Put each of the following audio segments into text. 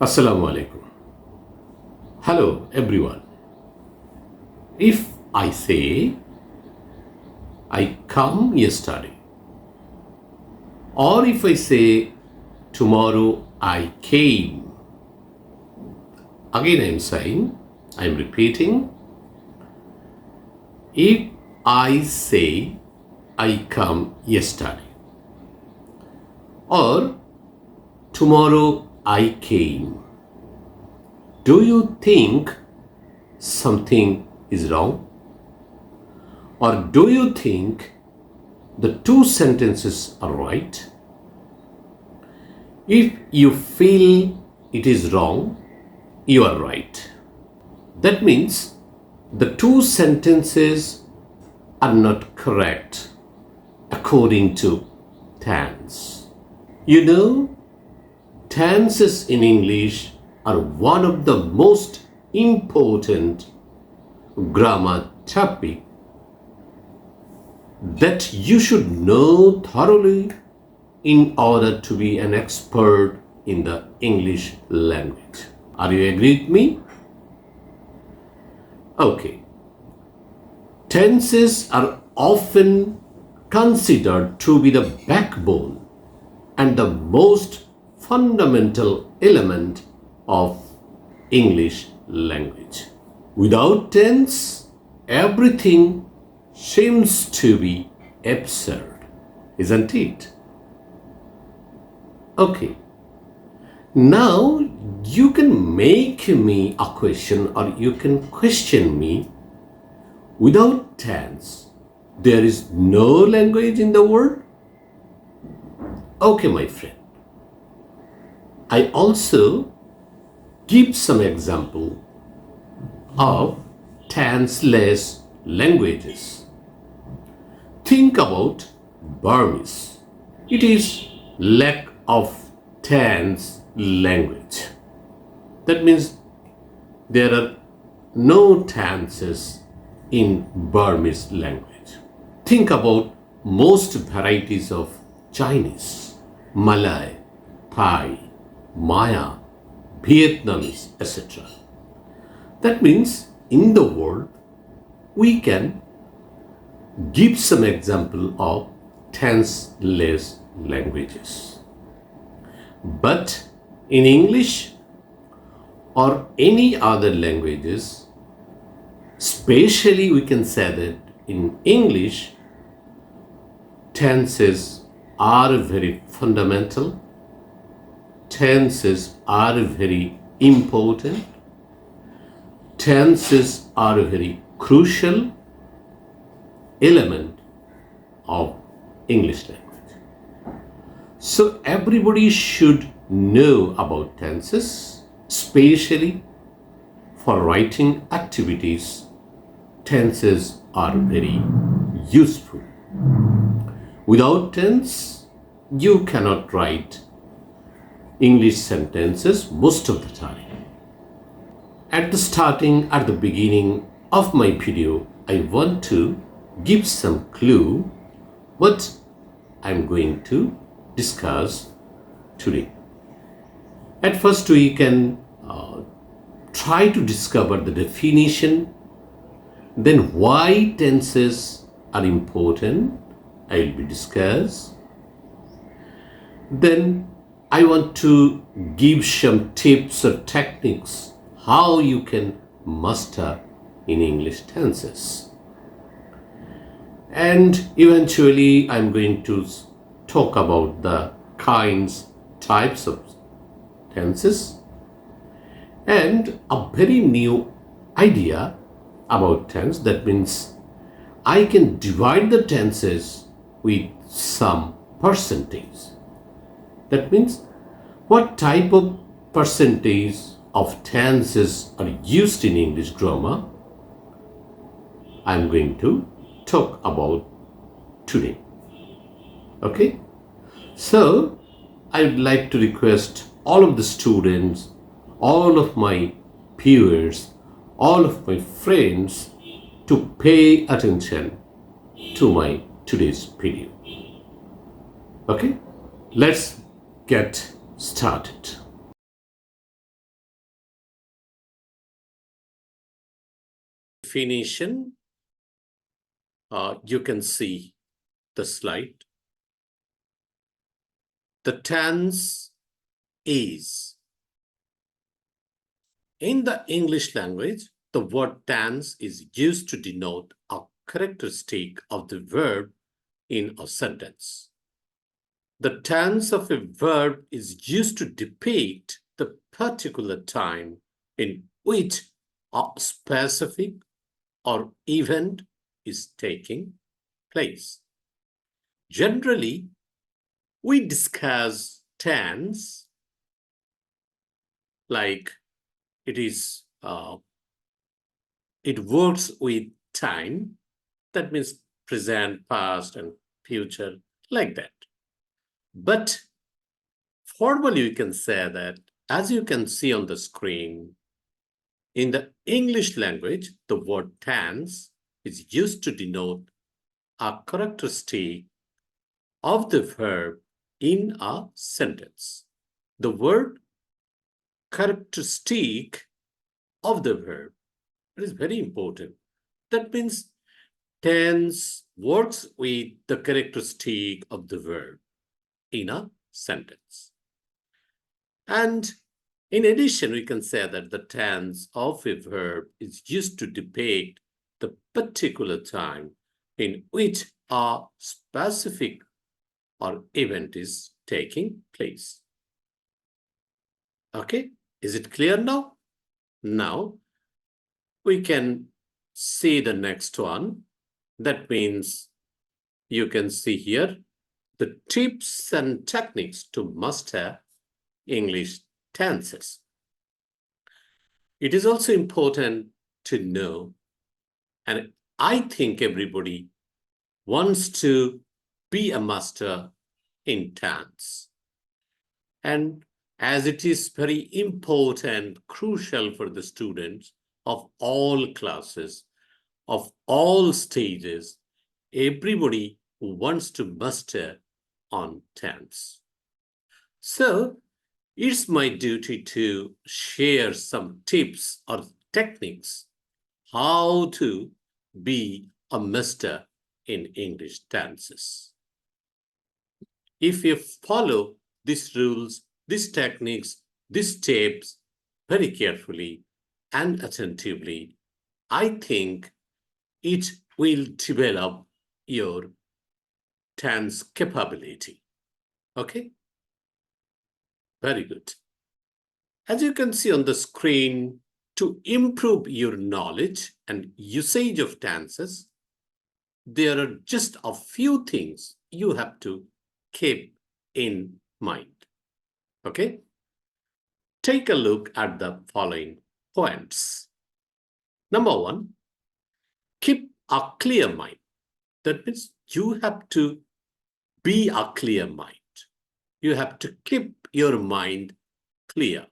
Assalamu alaikum. Hello everyone. If I say I come yesterday, or if I say tomorrow I came, again I am saying, I am repeating, if I say I come yesterday, or tomorrow I came, do you think something is wrong? Or do you think the two sentences are right? If you feel it is wrong, you are right. That means the two sentences are not correct according to tense. You know, tenses in English are one of the most important grammar topic that you should know thoroughly in order to be an expert in the English language. Are you agree with me? Okay. Tenses are often considered to be the backbone and the most fundamental element of English language. Without tense, everything seems to be absurd, isn't it? Okay. Now you can make me a question or you can question me. Without tense, there is no language in the world? Okay, my friend. I also give some example of tenseless languages. Think about Burmese. It is lack of tense language. That means there are no tenses in Burmese language. Think about most varieties of Chinese, Malay, Thai, Maya, Vietnamese, etc. That means in the world we can give some example of tenseless languages. But in English or any other languages, especially we can say that in English, tenses are very fundamental. Tenses are very important. Tenses are a very crucial element of English language. So everybody should know about tenses, especially for writing activities. Tenses are very useful. Without tense, you cannot write English sentences most of the time. At the beginning of my video, I want to give some clue what I'm going to discuss today. At first, we can try to discover the definition, then why tenses are important, I will be discuss. Then I want to give some tips or techniques how you can master in English tenses. And eventually I'm going to talk about the types of tenses and a very new idea about tense. That means I can divide the tenses with some percentage. That means what type of percentage of tenses are used in English grammar, I'm going to talk about today. Okay? So, I would like to request all of the students, all of my viewers, all of my friends to pay attention to my today's video. Okay? Let's get started. definition, you can see the slide. The tense is. In the English language, the word tense is used to denote a characteristic of the verb in a sentence. The tense of a verb is used to depict the particular time in which a specific or event is taking place. Generally, we discuss tense like it works with time. That means present, past, and future, like that. But formally, we can say that, as you can see on the screen, in the English language, the word tense is used to denote a characteristic of the verb in a sentence. The word characteristic of the verb, it is very important. That means tense works with the characteristic of the verb in a sentence. And in addition, we can say that the tense of a verb is used to depict the particular time in which a specific or event is taking place. Okay, is it clear now? Now, we can see the next one. That means you can see here the tips and techniques to master English tenses. It is also important to know, and I think everybody wants to be a master in tense. And as it is very important, crucial for the students of all classes, of all stages, everybody wants to master on tense. So it's my duty to share some tips or techniques how to be a master in English tenses. If you follow these rules, these techniques, these tips very carefully and attentively, I think it will develop your tense capability. Okay? Very good. As you can see on the screen, to improve your knowledge and usage of tenses, there are just a few things you have to keep in mind. Okay? Take a look at the following points. Number one, keep a clear mind. That means you have to be a clear mind. You have to keep your mind clear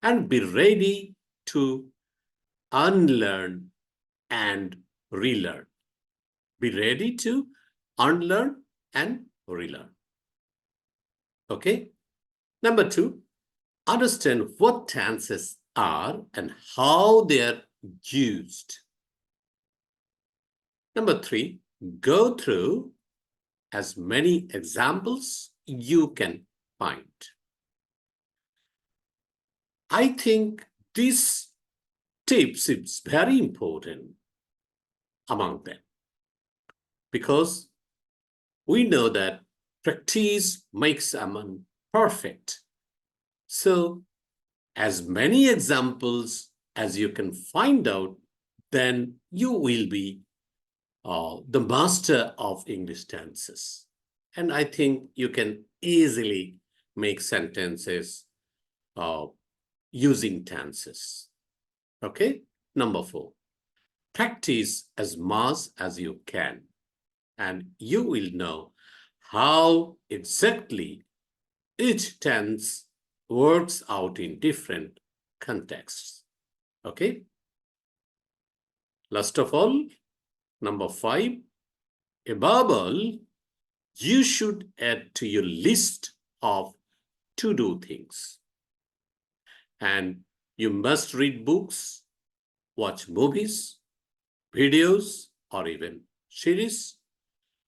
and be ready to unlearn and relearn. Be ready to unlearn and relearn. Okay? Number two, understand what tenses are and how they are used. Number three, go through as many examples you can find. I think these tips is very important among them because we know that practice makes a man perfect. So as many examples as you can find out, then you will be the master of English tenses. And I think you can easily make sentences using tenses. Okay? Number four, practice as much as you can, and you will know how exactly each tense works out in different contexts. Okay? Last of all, number five, above all, you should add to your list of to-do things. And you must read books, watch movies, videos or even series,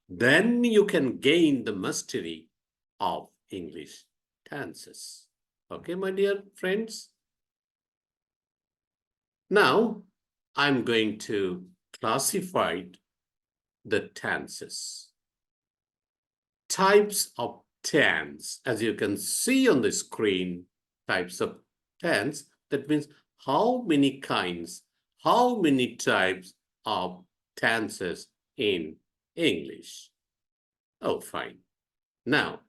then you can gain the mastery of English tenses. Okay, my dear friends? Now, I'm going to classify the tenses. Types of tense, as you can see on the screen, types of tense, that means how many kinds, how many types of tenses in English. Oh, fine. Now,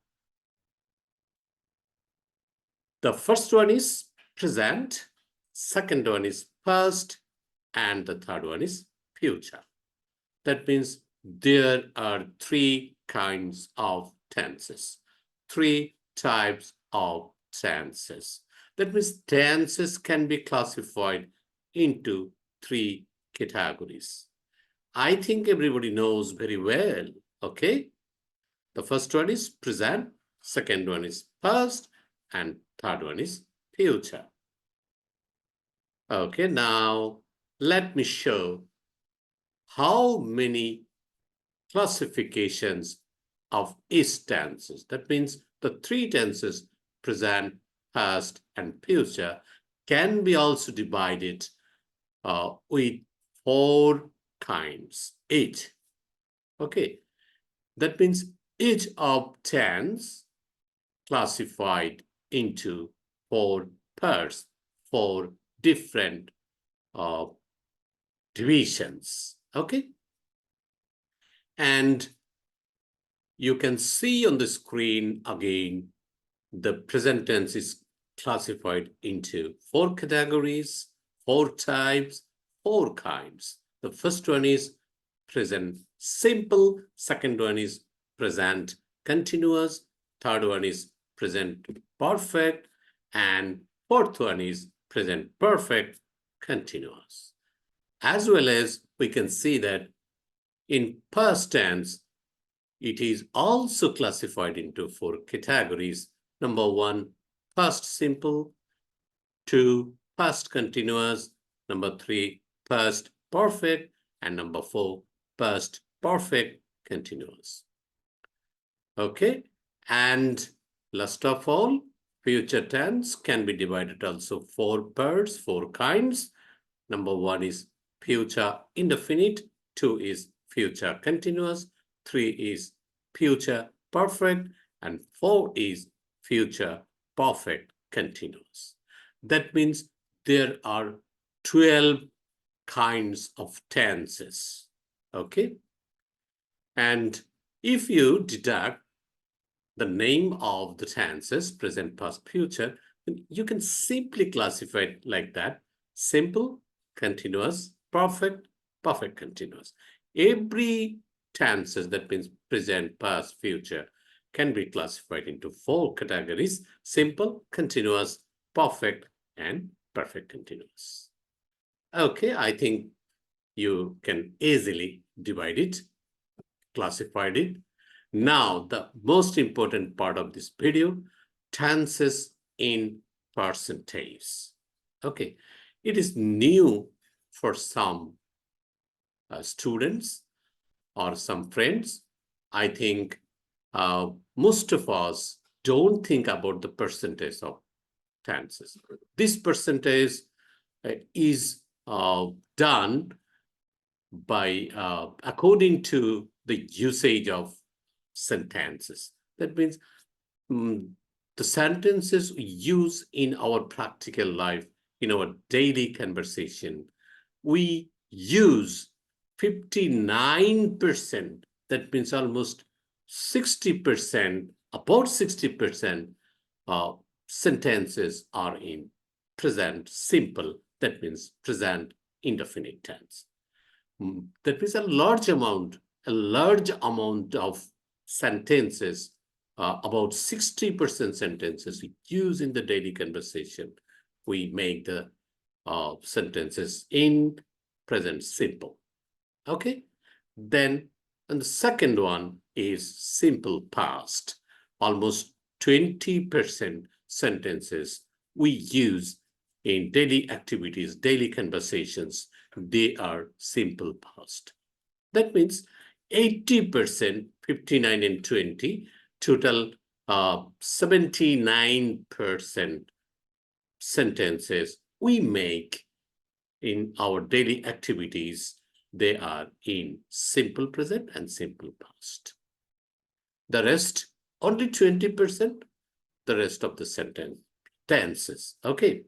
the first one is present, second one is past, and the third one is future. That means there are three kinds of tenses, three types of tenses. That means tenses can be classified into three categories. I think everybody knows very well, okay? The first one is present, second one is past, and third one is future. Okay, now let me show how many classifications of each tenses. That means the three tenses, present, past, and future, can be also divided with four kinds each. Okay, that means each of tense classified into four parts, four different divisions. Okay, and you can see on the screen again, the present tense is classified into four categories, four types, four kinds. The first one is present simple, second one is present continuous, third one is present perfect, and fourth one is present perfect continuous. As well as we can see that in past tense, it is also classified into four categories. Number one, past simple. Two, past continuous. Number three, past perfect. And number four, past perfect continuous. Okay, and last of all, future tense can be divided also four parts, four kinds. Number one is future indefinite. Two is future continuous. Three is future perfect. And four is future perfect continuous. That means there are 12 kinds of tenses. Okay? And if you deduct the name of the tenses, present, past, future, then you can simply classify it like that. Simple, continuous, perfect, perfect continuous. Every tenses, that means present, past, future, can be classified into four categories: simple, continuous, perfect, and perfect continuous. Okay, I think you can easily divide it, classified it. Now, the most important part of this video, tenses in percentage. Okay, it is new for some students or some friends. I think most of us don't think about the percentage of tenses. This percentage is done by according to the usage of sentences. That means the sentences we use in our practical life, in our daily conversation, we use 59%. That means almost 60%, about 60% sentences are in present simple. That means present indefinite tense. That means a large amount of sentences, about 60% sentences we use in the daily conversation. We make the sentences in present simple. Okay, then and the second one is simple past. Almost 20% sentences we use in daily activities, daily conversations they are simple past. That means 80%, 59 and 20, total 79% sentences we make in our daily activities, they are in simple present and simple past. The rest, only 20%, the rest of the sentence tenses. Okay.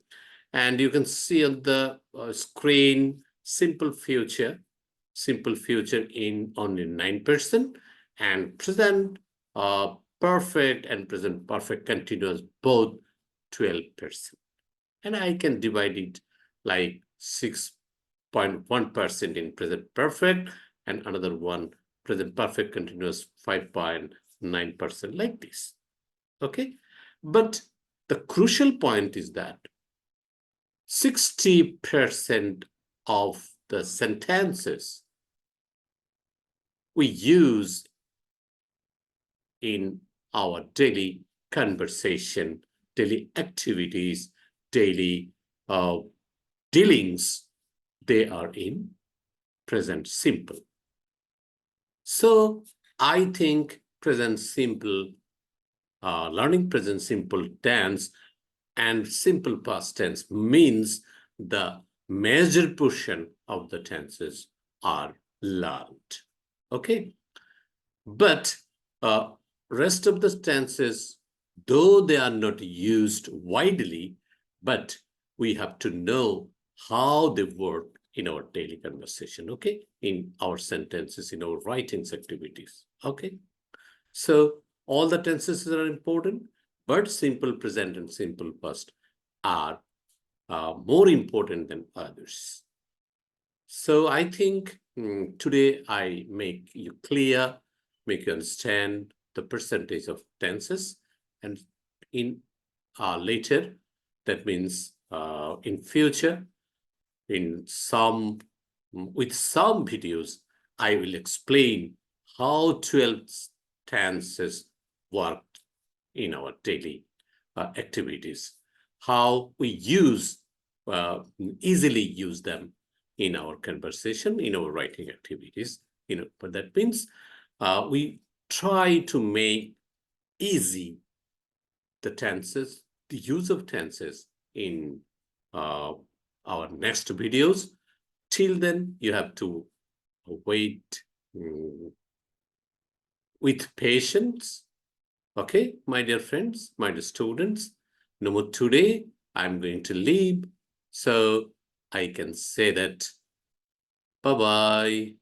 And you can see on the screen, simple future in only 9%, and present perfect and present perfect continuous both 12%. And I can divide it like 6.1% in present perfect and another one present perfect continuous 5.9%, like this. Okay. But the crucial point is that 60% of the sentences we use in our daily conversation, daily activities, daily dealings, they are in present simple. So I think present simple, learning present simple tense and simple past tense means the major portion of the tenses are learned. Okay. But rest of the tenses, though they are not used widely, but we have to know how they work in our daily conversation, okay? In our sentences, in our writings activities, okay? So all the tenses are important, but simple present and simple past are more important than others. So I think today I make you clear, make you understand the percentage of tenses, and in later, that means in future, with some videos, I will explain how 12 tenses work in our daily activities, how we easily use them in our conversation, in our writing activities. But that means we try to make easy the tenses, the use of tenses in our next videos. Till then, you have to wait with patience. Okay, my dear friends, my dear students, no more today, I'm going to leave. So I can say that bye-bye.